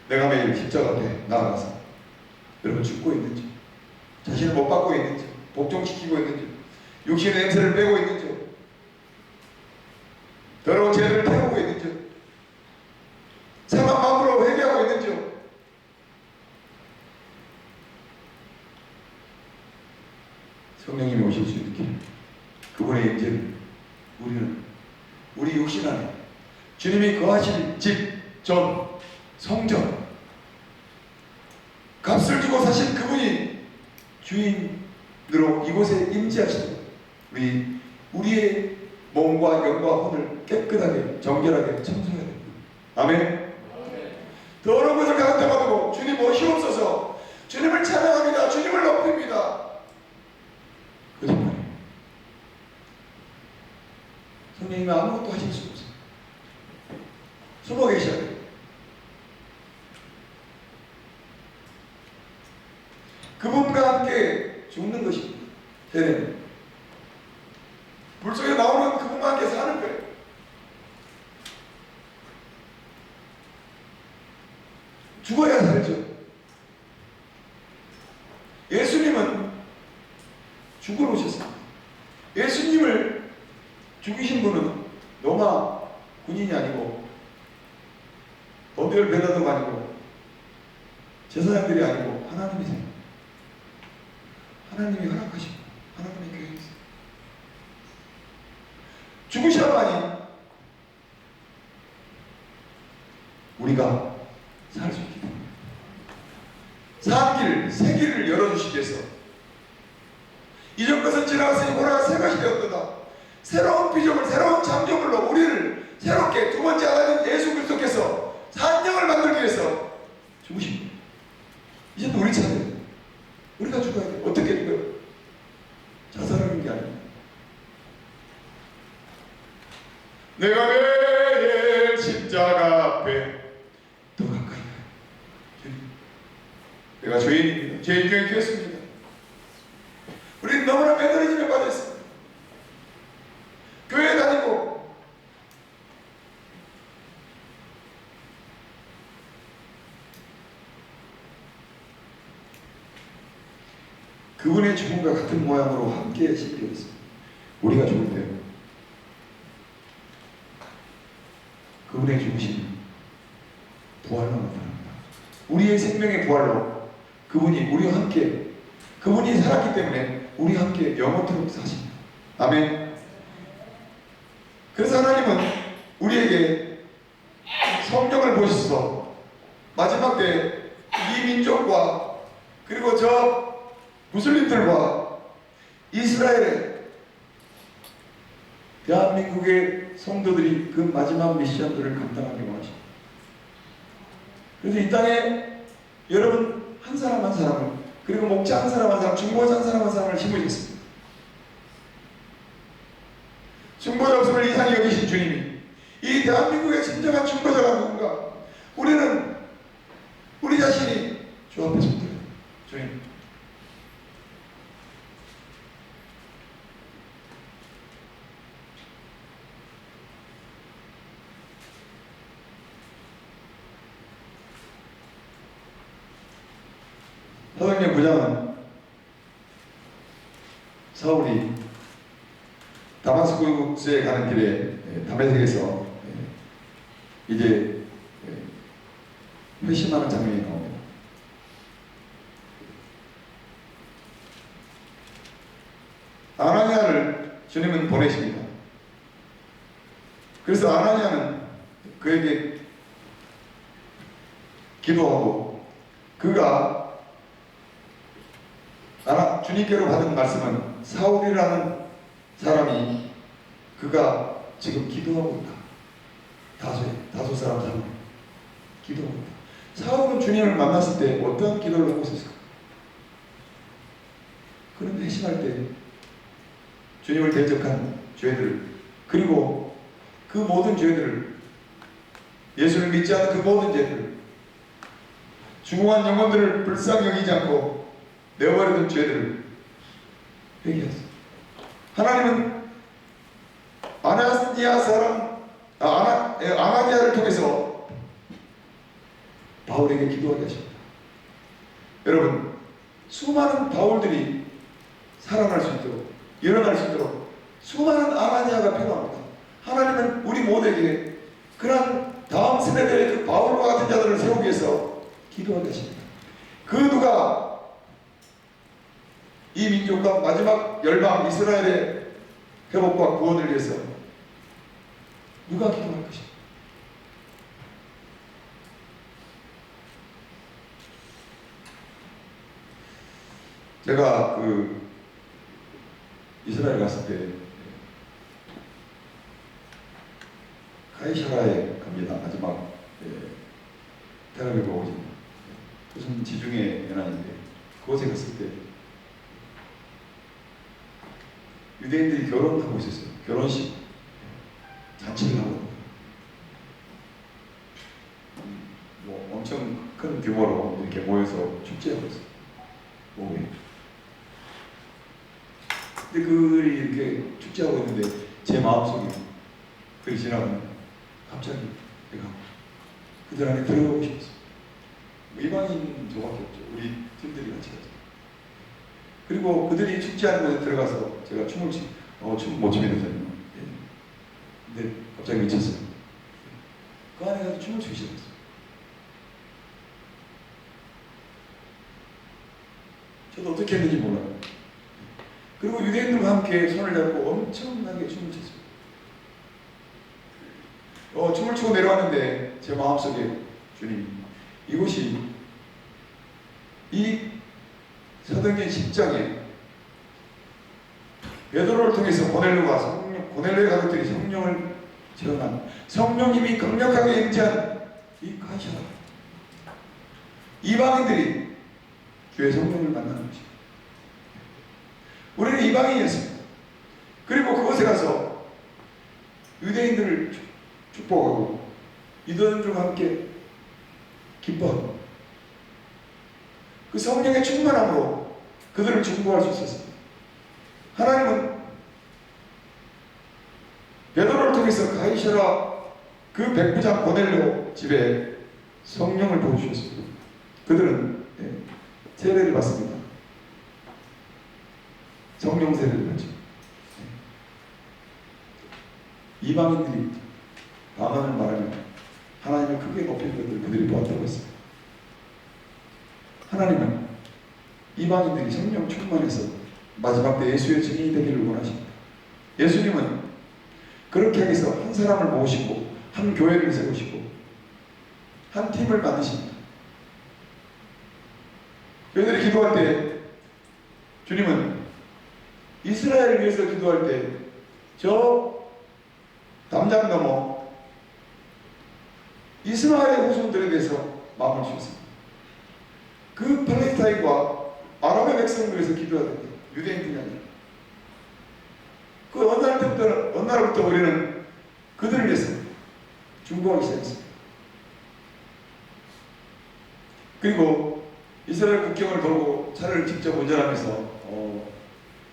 A: 내가 매일 십자가 앞에 나아가서 여러분 죽고 있는지, 자신을 못 받고 있는지, 복종시키고 있는지, 육신의 냄새를 빼고 있는지, 더러운 죄를 태우고 있는지, 상한 마음으로 회개하고 있는지, 성령님이 오실 수 있게 그분의 임재를 우리는 우리 육신 안에 주님이 거하실 집, 전, 성전 값을 주고 사신 그분이 주인으로 이곳에 임재하시도록 우리의 몸과 영과 혼을 깨끗하게 정결하게 청소해야 됩니다. 아멘. 더러운 것을 가득 두고 주님 오시옵소서. 주님을 찬양합니다. 주님을 높입니다. 거짓말이에요. 성령님이 아무것도 하실 수 없어요. 숨어 계셔야 돼요. 그분과 함께 죽는 것입니다. 세례는 물속에 나오는 그분과 함께 사는 거예요. 죽어야 살죠. 예수님은 죽으러 오셨습니다. 예수님을 죽이신 분은 로마 군인이 아니고 번디올 벨라도가 아니고 제사장들이 아니고 하나님이세요. 하나님이 허락하시고 하나님의 계획이세요. 죽으셔야만이 우리가 살 수 있기 때문에 산 길, 새 길을 열어주시기 위해서 이전 것은 지나갔으니 보라 새 것이 되었도다. 새로운 피조물, 새로운 창조물로 우리를 새롭게 두 번째 하나님 예수 그리스도께서 산영을 만들기 위해서 죽으십니다. 이제 또 우리 차례. 우리가 죽어야 돼. 어떻게 죽어요? 자살하는 게 아닙니다. 내가 매일 십자가 앞에 더 가까이 가요. 내가 죄인입니다. 죄인 중에 죄였습니다. 우리는 너무나 매너리즘에 빠져 있습니다. 교회 다니고 그분의 죽음과 같은 모양으로 함께 심겨 있습니다. 우리가 죽을 때 그분의 죽으심은 부활로 나타납니다. 우리의 생명의 부활로 그분이 우리와 함께 그분이 살았기 때문에 우리와 함께 영원토록 사십니다. 아멘. 그래서 하나님은 우리에게 성경을 보셔서 마지막 때 이 민족과 그리고 저 무슬림들과 이스라엘의 대한민국의 성도들이 그 마지막 미션들을 감당하기 원하십니다. 그래서 이 땅에 여러분 한 사람 한 사람을 그리고 목자 한 사람 한 사람, 중보자 한 사람 한 사람을 심으셨습니다. 중보자 없음을 이상히 여기신 주님이 이 대한민국의 진정한 중보자가 누군가? 우리는 우리 자신이 주 앞에 손들어요. 주님, 사도행전 9장은 사울이 다마스쿠스에 가는 길에 다메섹에서 이제 회심하는 장면이 나옵니다. 아나니아를 주님은 보내십니다. 그래서 아나니아는 그에게 기도하고 그가 주님께로 받은 말씀은 사울이라는 사람이 그가 지금 기도하고 있다. 다소 사람 사울 기도하고 있다. 사울은 주님을 만났을 때 어떠한 기도를 하고 있었을까? 그런데 회심할 때 주님을 대적한 죄들 그리고 그 모든 죄들을 예수를 믿지 않은 그 모든 죄들 중후한 영혼들을 불쌍히 여기지 않고 내어버리던 죄들을 회개했어. 하나님은 아나니아를 통해서 바울에게 기도하게 하십니다. 여러분, 수많은 바울들이 살아날 수 있도록 일어날 수 있도록 수많은 아나니아가 필요합니다. 하나님은 우리 모두에게 그러한 다음 세대들의 그 바울과 같은 자들을 세우기 위해서 기도하게 하십니다. 그 누가 이 민족과 마지막 열방 이스라엘의 회복과 구원을 위해서 누가 기도할 것입니다. 제가 이스라엘 갔을 때 가이샤라에 갑니다. 마지막 테라비브 오진 무슨 지중해 연안인데 그곳에 갔을 때 유대인들이 결혼하고 있었어요. 결혼식 잔치를 하고 뭐 엄청 큰 규모로 이렇게 모여서 축제하고 있어요. 오후에. 근데 그들이 이렇게 축제하고 있는데 제 마음속에 그리 지나가면 갑자기 내가 그들 안에 들어가고 싶었어요. 이방인 저밖에 없죠. 우리 팀들이 같이 가죠. 그리고 그들이 축제하는 곳에 들어가서 제가 춤을 춤 못 추게 되잖아요. 근데 갑자기 미쳤어요. 그 안에 가서 춤을 추기 시작했어요. 저도 어떻게 했는지 몰라요. 그리고 유대인들과 함께 손을 잡고 엄청나게 춤을 췄어요. 춤을 추고 내려왔는데 제 마음속에 주님, 이곳이 이 사도행전 10장에 베드로를 통해서 고넬료의 가족들이 성령을 체험한, 성령님이 강력하게 임재한 이 가시라, 이방인들이 주의 성령을 만나는 것입니다. 우리는 이방인이었습니다. 그리고 그곳에 가서 유대인들을 축복하고 이단들과 함께 기뻐하고 그 성령의 충만함으로 그들을 중보할 수 있었습니다. 하나님은 베드로를 통해서 가이사라 그 백부장 고넬료 집에 성령을 부어주셨습니다. 그들은 세례를 받습니다. 성령 세례를 받죠. 이방인들이 방언을 말하며 하나님을 크게 높이는 것을 그들이 보았다고 했습니다. 하나님은 이방인들이 성령 충만해서 마지막 때 예수의 증인이 되기를 원하십니다. 예수님은 그렇게 하기 위해서 한 사람을 모으시고 한 교회를 세우시고 한 팀을 만드십니다. 저희들이 기도할 때 주님은 이스라엘을 위해서 기도할 때 저 담장 넘어 이스라엘의 후손들에 대해서 마음을 주셨습니다. 그 팔레스타인과 아랍의 백성을 위해서 기도해야 됩니다. 유대인들이 아니라. 그 어느 날부터 우리는 그들을 위해서 중보하기 시작했습니다. 그리고 이스라엘 국경을 돌고 차를 직접 운전하면서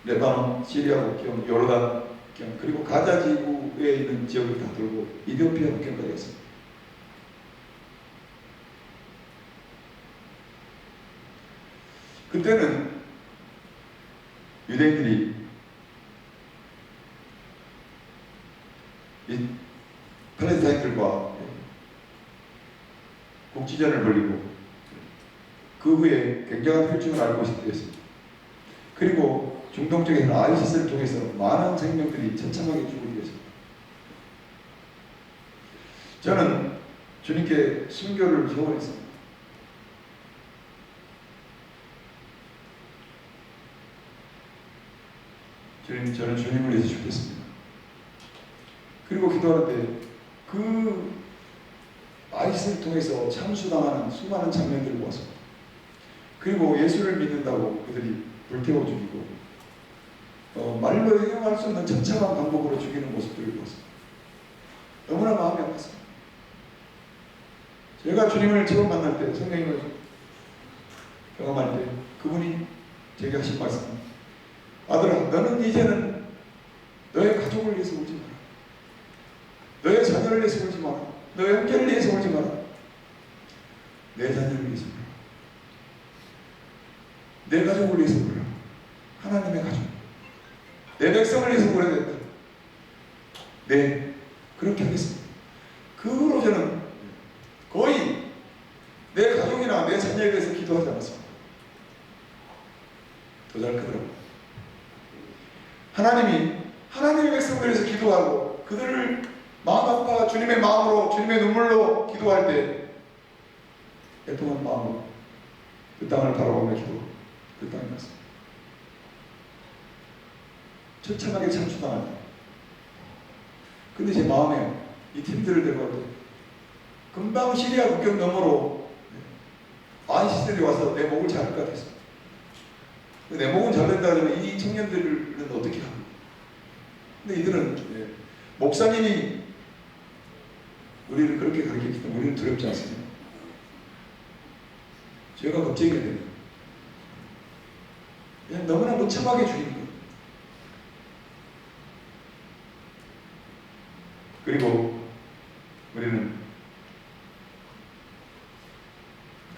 A: 레바논, 시리아 국경, 요르단 국경, 그리고 가자 지구에 있는 지역을 다 돌고 이디오피아 국경까지 했습니다. 그때는 유대인들이 이 팔레스타인들과 국지전을 벌이고 그 후에 굉장한 혈증을 앓고 있었습니다. 그리고 중동 쪽에서는 아이시스를 통해서 많은 생명들이 처참하게 죽고 있습니다. 저는 주님께 순교를 소원했습니다. 주님, 저는 주님을 위해서 죽겠습니다. 그리고 기도하는데 그 아이스를 통해서 참수당하는 수많은 장면들을 보았습니다. 그리고 예수를 믿는다고 그들이 불태워 죽이고 말로 형용할 수 없는 처참한 방법으로 죽이는 모습들을 보았습니다. 너무나 마음이 아팠습니다. 제가 주님을 처음 만날 때, 성령님을 경험할 때 그분이 제게 하신 말씀, 아들아, 너는 이제는 너의 가족을 위해서 울지 마라. 너의 자녀를 위해서 울지 마라. 너의 형제를 위해서 울지 마라. 내 자녀를 위해서 울라. 내 가족을 위해서 울라. 하나님의 가족. 내 백성을 위해서 울어야 된다. 네, 그렇게 하겠습니다. 그 후로 저는 거의 내 가족이나 내 자녀에 대해서 기도하지 않았습니다. 더 잘 크더라고요. 하나님이 하나님의 백성들을 위해서 기도하고 그들을 마음 아파 주님의 마음으로 주님의 눈물로 기도할 때 애통한 마음으로 그 땅을 바라보며 기도, 그 땅에 갔습니다. 처참하게 참수당한다. 근데 제 마음에 이 팀들을 데리고 갈 때 금방 시리아 국경 너머로 아이시스들이 와서 내 목을 잡을 것 같았어. 내 목은 잘 된다 그러면 이 청년들은 어떻게 합니까? 근데 이들은 목사님이 우리를 그렇게 가르쳤기 때문에 우리는 두렵지 않습니다. 죄가 걱정이 됩니다. 그냥 너무나 무참하게 죽이는 거예요. 그리고 우리는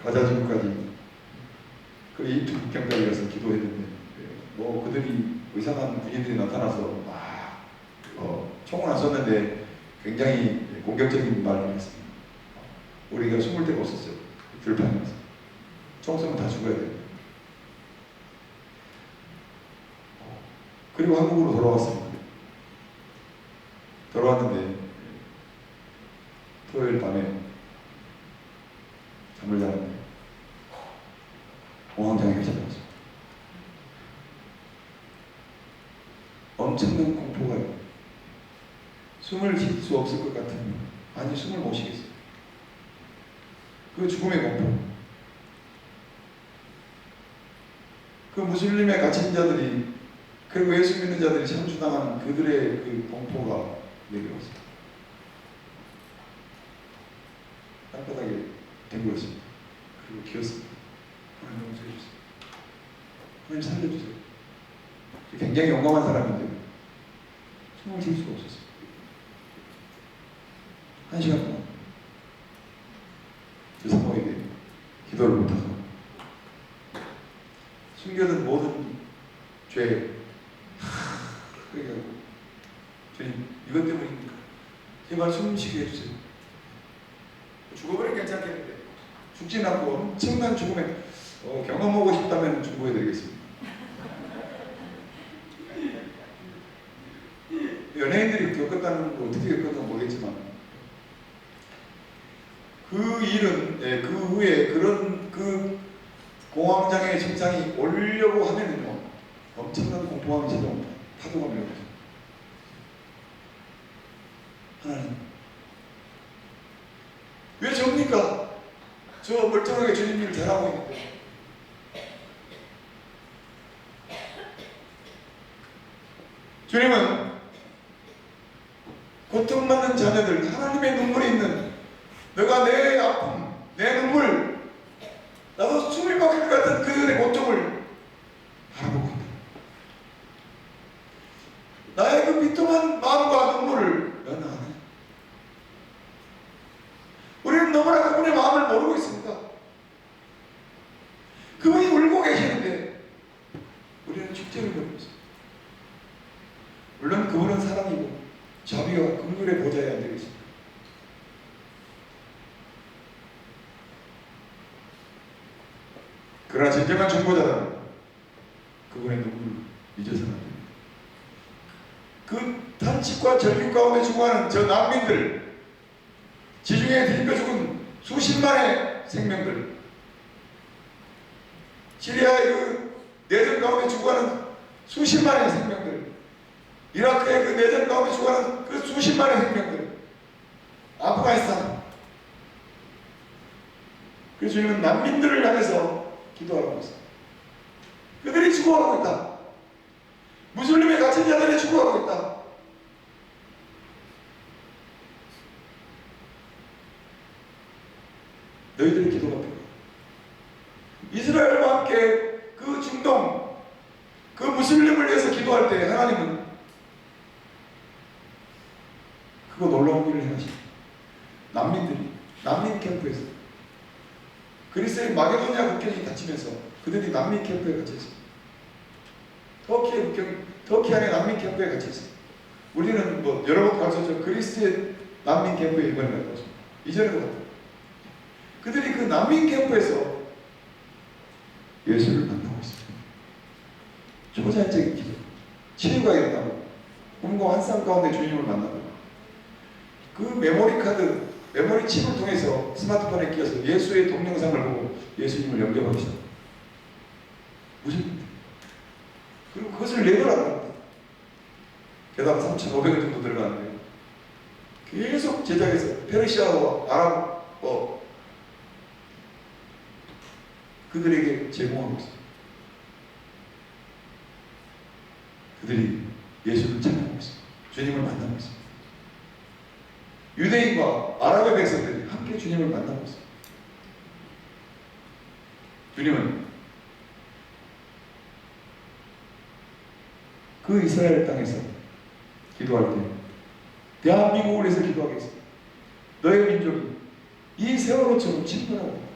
A: 가자 지구까지 그 이집트 국경까지 가서 기도했는데 그들이 이상한 군인들이 나타나서 막 총을 안 쐈는데 굉장히 공격적인 말을 했습니다. 우리가 숨을 데가 없었어요. 들판에서 총 쏘면 다 죽어야 돼요. 그리고 한국으로 돌아왔습니다. 돌아왔는데 토요일 밤에 잠을 자는데 공황장애가 찾아왔어요. 엄청난 공포가요. 숨을 쉴 수 없을 것 같으면, 아니 숨을 못 쉬겠어요. 그 죽음의 공포. 그 무슬림에 갇힌 자들이, 그리고 예수 믿는 자들이 참수당하는 그들의 그 공포가 내게 왔어요. 땅바닥에 댕겼습니다. 그리고 기었습니다. 하나님 용서해주세요. 하나님 살려주세요. 굉장히 용감한 사람인데 숨을 쉴 수가 없었어요. 1시간 동안 그 사모에게 기도를 못하고 숨겨둔 모든 죄 그렇게 하고, 주님 이것 때문입니까? 제발 숨 쉬게 해주세요. 죽어버리면 괜찮겠는데 죽진 않고 엄청난 죽음에 경험하고 싶다면 중보해드리겠습니다. 연예인들이 겪었다는 거 어떻게 겪었는지 모르겠지만 그 일은, 그 후에 그런 그 공황장애 증상이 오려고 하면은요 엄청난 공포감이 찾아옵니다. 파도가 밀어오죠. 하나님 왜 접니까? 저 멀쩡하게 주님 일을 잘하고 있는데. 주님은 고통받는 자녀들, 하나님의 눈물이 있는, 너가 내 아픔, 내 눈물, 나도 숨이 막힐 것 같은 그들의 고통을 바라보고 있다. 나의 그 비통한 마음과 눈물을 너는 아네. 우리는 너무나 그분의 마음을 모르고 있습니다. 그분이 울고 계시는데 우리는 축제를 벌이고 있습니다. 물론 그분은 사랑이고 자비와 긍휼의 보좌에 앉아 계십니다. 그러나 진정한 중보자는 그분의 눈물을 잊어서는 안 됩니다. 그 탄식과 절규 가운데 죽어가는 저 난민들, 지중해에 들이켜 죽은 수십만의 생명들, 시리아의 그 내전 가운데 죽어가는 수십만의 생명들, 이라크의 그 내전 가운데 죽어가는 그 수십만의 생명들, 아프가니스탄. 그래서 주님은 난민들을 향해서 기도하고 있습니다. 그들이 죽어가고 있다. 무슬림에 갇힌 자들이 죽어가고 있다. 너희들의 기도가 필요하다. 이스라엘과 함께 그 중동, 그 무슬림을 위해서 기도할 때 하나님은 그거 놀라운 일을 행하십니다. 난민들이, 난민 캠프에서 그리스의 마게도니아 국경이 닫히면서 그들이 난민 캠프에 갇혀있습니다. 터키의 국경, 터키 안에 난민 캠프에 갇혀있습니다. 우리는 뭐 여러 번 가르쳐서 그리스의 난민 캠프에 이번에 갔다 왔습니다. 이전에도 갔다. 그들이 그 난민 캠프에서 예수를 만나고 있습니다. 초자연적인 기도, 치유가 일어나고 꿈과 환상 가운데 주님을 만나고, 그 메모리 카드, 메모리 칩을 통해서 스마트폰에 끼워서 예수의 동영상을 보고 예수님을 영접하기 시작합니다. 무슨 일인데? 그리고 그것을 내더라고요. 게다가 3,500원 정도 들어가는데 계속 제작해서 페르시아어, 아랍어 그들에게 제공하고 있어요. 그들이 예수를 찬양하고 있습니다. 주님을 만나고 있습니다. 유대인과 아랍의 백성들이 함께 주님을 만나고 있습니다. 주님은 그 이스라엘 땅에서 기도할 때 대한민국을 위해서 기도하겠습니다. 너의 민족이 이 세월호처럼 침몰하고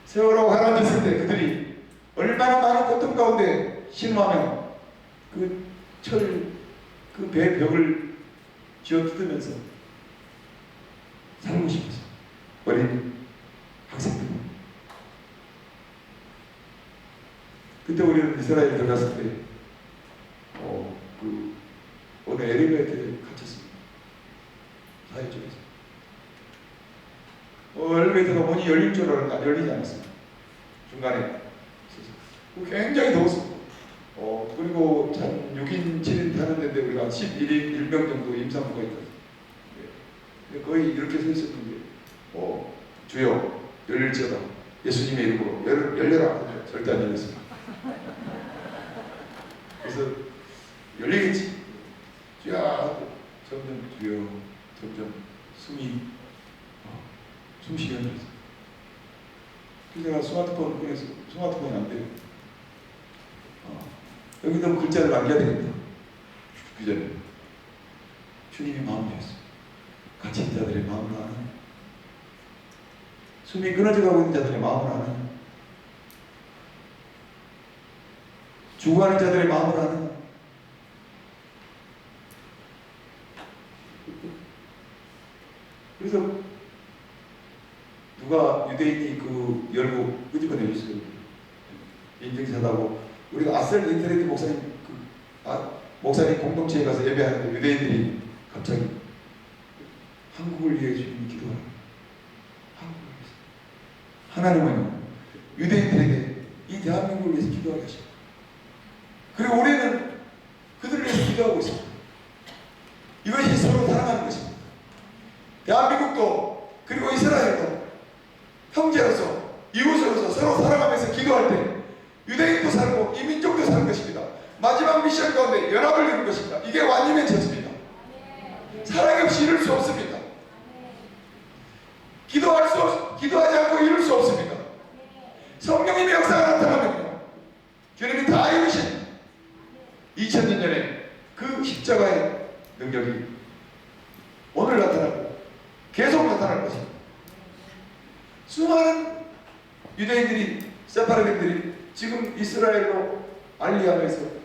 A: 세월호가 가라앉았을 때 그들이 얼마나 많은 고통 가운데 신음하며 그 배 벽을 쥐어 뜯으면서 살고 싶어서 어린 학생들. 그때 우리는 이스라엘 들어갔을 때 어느 엘리베이터에 갇혔습니다. 엘리베이터가 문이 열릴 줄 알았는데 열리지 않았어요. 중간에 굉장히 더웠습니다. 그리고 한 6인 7인 타는 데인데 우리가 11인 1명 정도 임산부가 있거든요. 네. 거의 이렇게 서 있었는데 주여 열릴지어다 예수님의 이름으로 열려라. 절대 안 열렸습니다. 그래서 열리겠지. 주여 점점 주여 점점 숨이 숨쉬기 힘들었어요. 그래서 제가 스마트폰 꺼내서 스마트폰이 안 돼요. 여기다 글자를 남겨야 되겠다. 그 전에 주님이 마음을 주셨어요. 갇힌 자들의 마음을 아는, 숨이 끊어져가고 있는 자들의 마음을 아는, 죽어가는 자들의 마음을 아는, 그래서 누가 유대인이 그 열고 끄집어내줬어요. 인증사다고. 우리가 아셀 인터넷 목사님 목사님 공동체에 가서 예배하는데 유대인들이 갑자기 한국을 위해 주님이 기도하라. 한국을 위해서. 하나님은 유대인들에게 이 대한민국을 위해서 기도하게 하십니다. 그리고 우리는 그들을 위해서 기도하고 있습니다. 이것이 서로 사랑하는 것입니다. 대한민국도 그리고 이스라엘도 형제로서 이웃으로서 서로 살아가면서 기도할 때 유대인도 살고 이민족도 사는 것입니다. 마지막 미션 가운데 연합을 이루는 것입니다. 이게 완임의 처지입니다. 사랑이 없이 이룰 수 없습니다. 기도하지 않고 이룰 수 없습니다. 성령님의 역사가 나타나면요, 주님이 다 이루신 2000년 전에 그 십자가의 능력이 오늘 나타나고 계속 나타날 것입니다. 수많은 유대인들이, 세파르딘들이 지금 이스라엘로 알리하면서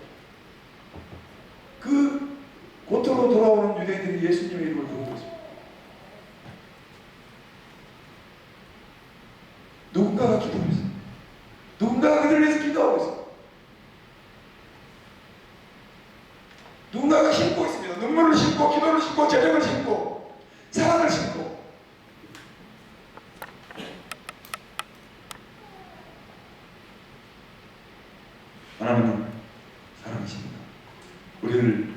A: 그 고토로 돌아오는 유대인들이 예수님의 이름을 부르고 있습니다. 누군가가 기도하고 있습니다. 누군가가 그들을 위해서 기도하고 있습니다. 누군가가 심고 있습니다. 눈물을 심고, 기도를 심고, 재정을 심고, 사랑을 심고. 하나님은 사랑이십니다. 우리를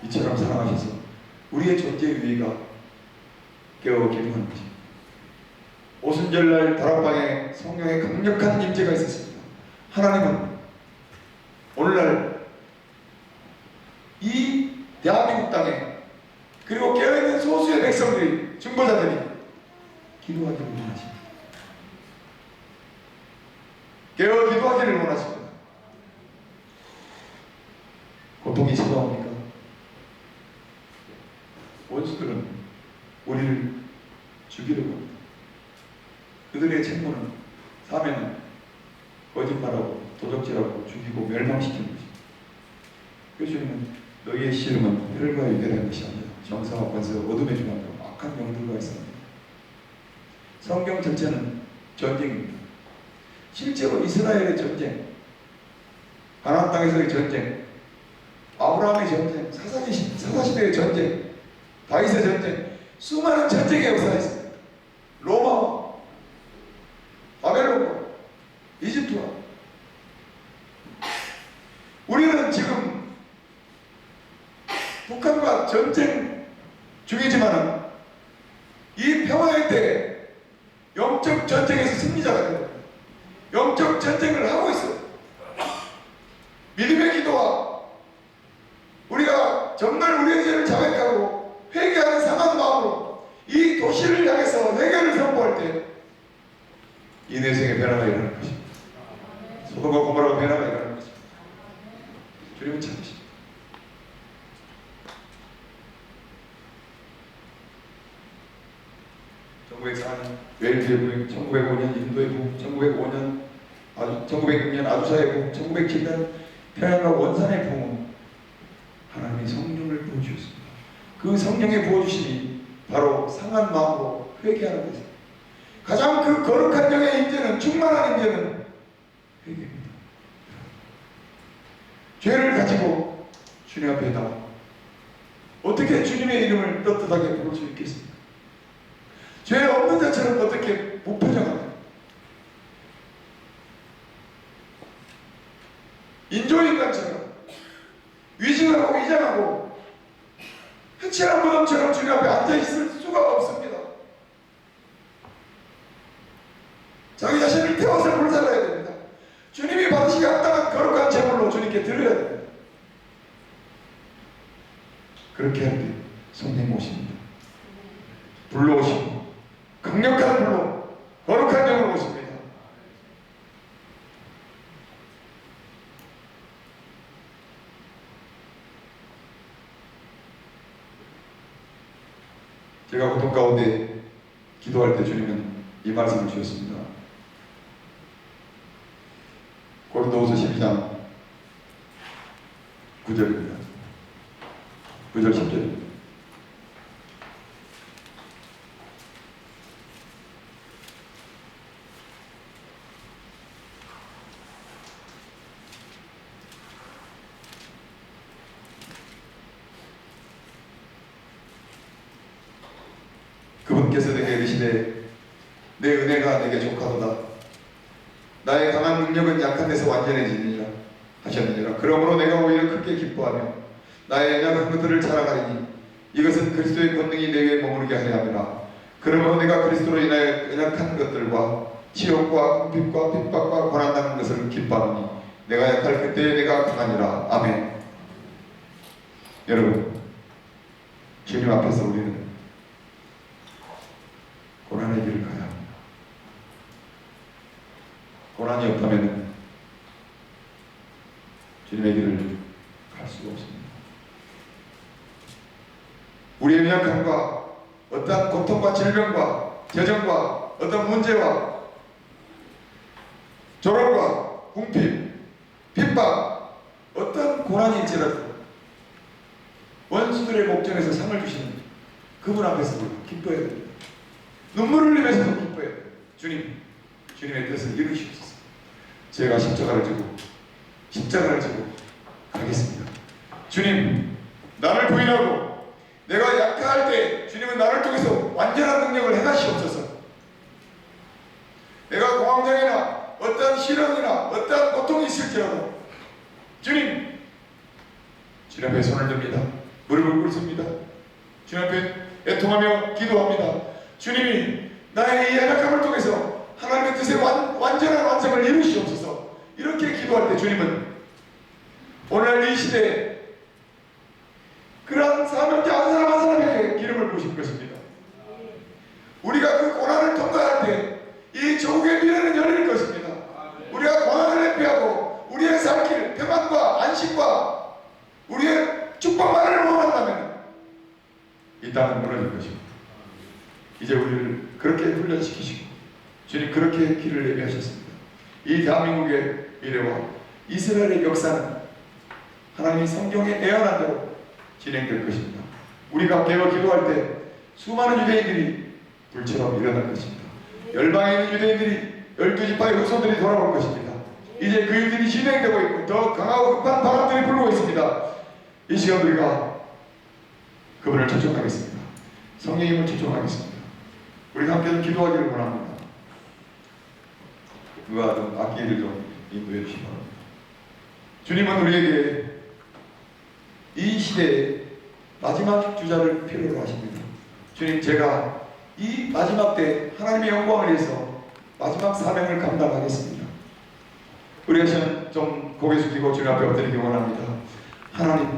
A: 이처럼 사랑하셔서 우리의 존재의 의의가 깨어 기능하는 것입니다. 오순절날 다락방에 성령의 강력한 임재가 있었습니다. 하나님은 오늘날 이 대한민국 땅에 그리고 깨어있는 소수의 백성들이, 중보자들이 기도하기를 원하십니다. 깨어 기도하기를 원하십니다. 고통이 찾아옵니까? 원수들은 우리를 죽이려고 합니다. 그들의 책무는, 사명은 거짓말하고 도적질하고 죽이고 멸망시키는 것입니다. 그래서 주님은 너희의 씨름은 혈과 육에 대한 것이 아니라 정사와 권세, 어둠의 주관과 악한 영들과 있습니다. 성경 전체는 전쟁입니다. 실제로 이스라엘의 전쟁, 가나안 땅에서의 전쟁, 아브라함의 전쟁, 사사시대의 전쟁, 다윗의 전쟁, 수많은 전쟁의 역사가 있습니다. 로마와 바벨론과 이집트와. 우리는 지금 북한과 전쟁 중이지만 이 평화의 때 영적 전쟁에서 승리자가 됩니다. 영적 전쟁을 하고 있어요. 믿음의 기도와 우리가 정말 우리의 죄를 자백하고 회개하는 상한 마음으로 이 도시를 향해서 회개를 선포할 때 이 내생의 변화가 일어날 것입니다. 소돔과 고모라가 변화가 일어날 것입니다. 주님은 참으십니다. 웰즈의 부흥, 1905년 인도의 부흥, 1906년 아두사의 부흥, 1907년 평양과 원산의 부흥은 하나님의 성령을 부어주셨습니다. 그 성령의 부어주심이 바로 상한 마음으로 회개하는 것입니다. 가장 그 거룩한 영의 임재는, 충만한 임재는 회개입니다. 죄를 가지고 주님 앞에 나와 어떻게 주님의 이름을 떳떳하게 부를 수 있겠습니까? 죄 없는 자처럼 어떻게 무표정합니다. 인조인간처럼 위증하고 위장하고 해치한 무덤처럼 주님 앞에 앉아있을 수가 없습니다. 자기 자신을 태워서 불살라야 됩니다. 주님이 받으시기 합당한 거룩한 제물로 주님께 드려야 됩니다. 그렇게 할 때 성령 오십니다. 불러오시고 강력한 불로 거룩한 영으로 오십니다. 제가 고통 가운데 기도할 때 주님은 이 말씀을 주셨습니다. 고린도후서 12장 9절입니다. 9절 10절입니다. 그분께서 내게 이르시되 내 은혜가 내게 족하도다. 나의 강한 능력은 약한 데서 완전해지니라 하셨느니라. 그러므로 내가 오히려 크게 기뻐하며 나의 연약한 것들을 자랑하리니 이것은 그리스도의 권능이 내 위에 머무르게 하려 함이라. 그러므로 내가 그리스도로 인하여 연약한 것들과 치욕과 궁핍과 핍박과 고난당하는 것을 기뻐하노니 내가 약할 그때에 내가 강하니라. 아멘. 여러분, 주님 앞에서 우리는 고난의 길을 가야 합니다. 고난이 없다면 주님의 길을 갈 수가 없습니다. 우리의 연약함과 어떠한 고통과 질병과 재정과 어떤 문제와 조롱과 궁핍, 핍박, 어떤 고난이 있지라도 원수들의 목전에서 상을 주시는 그분 앞에서 기뻐해야 됩니다. 눈물을 흘리면서도 기뻐해야 됩니다. 주님, 주님의 뜻을 이루시옵소서. 제가 십자가를 지고 가겠습니다. 주님, 나를 부인하고 내가 약할 때 주님은 나를 통해서 완전한 능력을 행하시옵소서. 내가 공황장애나 어떠한 실험이나 어떠한 고통이 있을지라도 주님 앞에 손을 듭니다. 무릎을 꿇습니다. 주님 앞에 애통하며 기도합니다. 주님이 나의 이 연약함을 통해서 하나님의 뜻의 완전한 완성을 이루시옵소서. 이렇게 기도할 때 주님은 오늘 이 시대에 그러한 사명자 한 사람 한 사람에게 기름을 부으실 것입니다. 우리가 그 고난을 통과할 때 이 조국의 미래는 열릴 것입니다. 우리가 고난을 회피하고 우리의 살 길, 평안과 안식과 우리의 축복만을 원한다면 이 땅은 무너질 것입니다. 이제 우리를 그렇게 훈련시키시고 주님 그렇게 길을 예비하셨습니다. 이 대한민국의 미래와 이스라엘의 역사는 하나님이 성경에 예언한 대로 진행될 것입니다. 우리가 깨어 기도할 때 수많은 유대인들이 불처럼 일어날 것입니다. 열방에 있는 유대인들이 12지파의 후손들이 돌아올 것입니다. 이제 그 일들이 진행되고 있고 더 강하고 급한 바람들이 불고 있습니다. 이 시간 우리가 그분을 초청하겠습니다. 성령님을 초청하겠습니다. 우리가 함께 좀 기도하기를 원합니다. 누가 좀 악기를 좀 인도해 주시기 바랍니다. 주님은 우리에게 이 시대에 마지막 주자를 필요로 하십니다. 주님, 제가 이 마지막 때 하나님의 영광을 위해서 마지막 사명을 감당하겠습니다. 우리가 좀 고개 숙이고 주님 앞에 엎드리기 원합니다. 하나님,